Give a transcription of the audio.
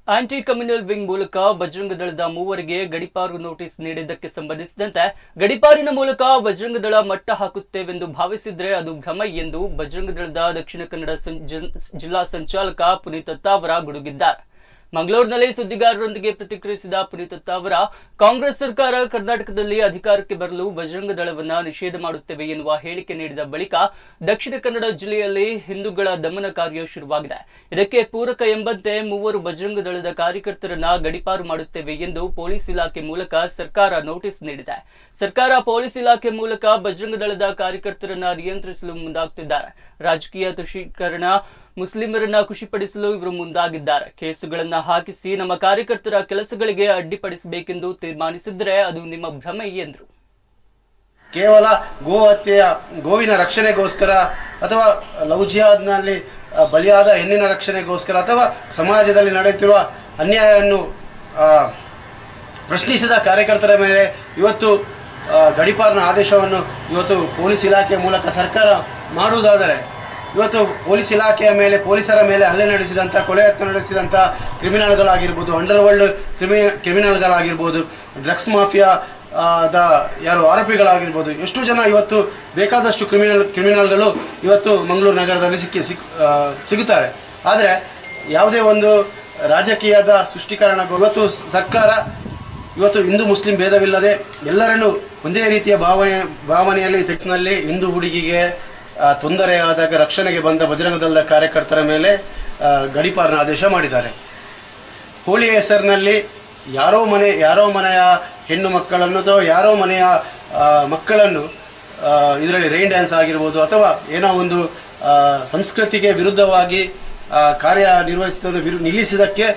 Aunty communal wing ಮೂಲಕ ಬಜರಂಗ ದಳದ ಮೂವರಿಗೆ ಗಡಿಪಾರು ನೋಟಿಸ್ ನೀಡಿದ್ದಕ್ಕೆ ಸಂಬಂಧಿಸಿದಂತೆ ಗಡಿಪಾರಿನ ಮೂಲಕ ಬಜರಂಗ ದಳ ಮಟ್ಟ ಹಾಕುತ್ತೇವೆಂದು ಭಾವಿಸಿದ್ರೆ ಅದು ಭ್ರಮ ಎಂದು ಬಜರಂಗ ದಳದ ದಕ್ಷಿಣ ಕನ್ನಡ ಜಿಲ್ಲಾ ಸಂಚಾಲಕ ಪುನೀತ್ ಅತ್ತಾವರ ಗುಡುಗಿದ್ದಾರೆ. ಮಂಗಳೂರಿನಲ್ಲಿ ಸುದ್ದಿಗಾರರೊಂದಿಗೆ ಪ್ರತಿಕ್ರಿಯಿಸಿದ ಪುನೀತ್ ಅತ್ತಾವರ, ಕಾಂಗ್ರೆಸ್ ಸರ್ಕಾರ ಕರ್ನಾಟಕದಲ್ಲಿ ಅಧಿಕಾರಕ್ಕೆ ಬರಲು ಬಜರಂಗ ದಳವನ್ನ ನಿಷೇಧ ಮಾಡುತ್ತೇವೆ ಎನ್ನುವ ಹೇಳಿಕೆ ನೀಡಿದ ಬಳಿಕ ದಕ್ಷಿಣ ಕನ್ನಡ ಜಿಲ್ಲೆಯಲ್ಲಿ ಹಿಂದೂಗಳ ದಮನ ಕಾರ್ಯ ಶುರುವಾಗಿದೆ. ಇದಕ್ಕೆ ಪೂರಕ ಎಂಬಂತೆ ಮೂವರು ಬಜರಂಗ ದಳದ ಕಾರ್ಯಕರ್ತರನ್ನ ಗಡಿಪಾರು ಮಾಡುತ್ತೇವೆ ಎಂದು ಪೊಲೀಸ್ ಇಲಾಖೆ ಮೂಲಕ ಸರ್ಕಾರ ನೋಟಿಸ್ ನೀಡಿದೆ. ಸರ್ಕಾರ ಪೊಲೀಸ್ ಇಲಾಖೆ ಮೂಲಕ ಬಜರಂಗ ದಳದ ಕಾರ್ಯಕರ್ತರನ್ನ ನಿಯಂತ್ರಿಸಲು ಮುಂದಾಗುತ್ತಿದ್ದಾರೆ. ರಾಜಕೀಯ ತುಷ್ಟೀಕರಣ, ಮುಸ್ಲಿಮರನ್ನ ಖುಷಿಪಡಿಸಲು ಇವರು ಮುಂದಾಗಿದ್ದಾರೆ. ಕೇಸುಗಳನ್ನ ಹಾಕಿಸಿ ನಮ್ಮ ಕಾರ್ಯಕರ್ತರ ಕೆಲಸಗಳಿಗೆ ಅಡ್ಡಿಪಡಿಸಬೇಕೆಂದು ತೀರ್ಮಾನಿಸಿದ್ರೆ ಅದು ನಿಮ್ಮ ಭ್ರಮೆ ಎಂದರು. ಕೇವಲ ಗೋವಿನ ರಕ್ಷಣೆಗೋಸ್ಕರ ಅಥವಾ ಲವ್ ಜಿಹಾದ್ನಲ್ಲಿ ಬಲಿಯಾದ ಹೆಣ್ಣಿನ ರಕ್ಷಣೆಗೋಸ್ಕರ ಅಥವಾ ಸಮಾಜದಲ್ಲಿ ನಡೆಯುತ್ತಿರುವ ಅನ್ಯಾಯವನ್ನು ಪ್ರಶ್ನಿಸಿದ ಕಾರ್ಯಕರ್ತರ ಮೇಲೆ ಇವತ್ತು ಗಡಿಪಾರಿನ ಆದೇಶವನ್ನು ಇವತ್ತು ಪೊಲೀಸ್ ಇಲಾಖೆಯ ಮೂಲಕ ಸರ್ಕಾರ ಮಾಡುವುದಾದರೆ, ಇವತ್ತು ಪೊಲೀಸ್ ಇಲಾಖೆಯ ಮೇಲೆ, ಪೊಲೀಸರ ಮೇಲೆ ಹಲ್ಲೆ ನಡೆಸಿದಂಥ, ಕೊಲೆ ಯತ್ನ ನಡೆಸಿದಂಥ ಕ್ರಿಮಿನಲ್ಗಳಾಗಿರ್ಬೋದು, ಅಂಡರ್ವರ್ಲ್ಡ್ ಕ್ರಿಮಿನಲ್ಗಳಾಗಿರ್ಬೋದು, ಡ್ರಗ್ಸ್ ಮಾಫಿಯಾ ಯಾರು ಆರೋಪಿಗಳಾಗಿರ್ಬೋದು, ಎಷ್ಟು ಜನ ಇವತ್ತು ಬೇಕಾದಷ್ಟು ಕ್ರಿಮಿನಲ್ಗಳು ಇವತ್ತು ಮಂಗಳೂರು ನಗರದಲ್ಲಿ ಸಿಗುತ್ತಾರೆ. ಆದರೆ ಯಾವುದೇ ಒಂದು ರಾಜಕೀಯದ ಸೃಷ್ಟೀಕರಣ, ಇವತ್ತು ಸರ್ಕಾರ ಇವತ್ತು ಹಿಂದೂ ಮುಸ್ಲಿಂ ಭೇದವಿಲ್ಲದೆ ಎಲ್ಲರನ್ನೂ ಒಂದೇ ರೀತಿಯ ಭಾವನೆಯಲ್ಲಿ ತೆಕ್ಸ್ನಲ್ಲಿ ಹಿಂದೂ ಹುಡುಗಿಗೆ ತೊಂದರೆಯಾದಾಗ ರಕ್ಷಣೆಗೆ ಬಂದ ಬಜರಂಗ ದಳದ ಕಾರ್ಯಕರ್ತರ ಮೇಲೆ ಗಡಿಪಾರಿನ ಆದೇಶ ಮಾಡಿದ್ದಾರೆ. ಹೋಳಿಯ ಹೆಸರಿನಲ್ಲಿ ಯಾರೋ ಮನೆಯ ಹೆಣ್ಣು ಮಕ್ಕಳನ್ನು ಅಥವಾ ಯಾರೋ ಮನೆಯ ಮಕ್ಕಳನ್ನು ಇದರಲ್ಲಿ ರೈನ್ ಡ್ಯಾನ್ಸ್ ಆಗಿರ್ಬೋದು ಅಥವಾ ಏನೋ ಒಂದು ಸಂಸ್ಕೃತಿಗೆ ವಿರುದ್ಧವಾಗಿ ಕಾರ್ಯನಿರ್ವಹಿಸುವುದನ್ನು ನಿಲ್ಲಿಸಿದ್ದಕ್ಕೆ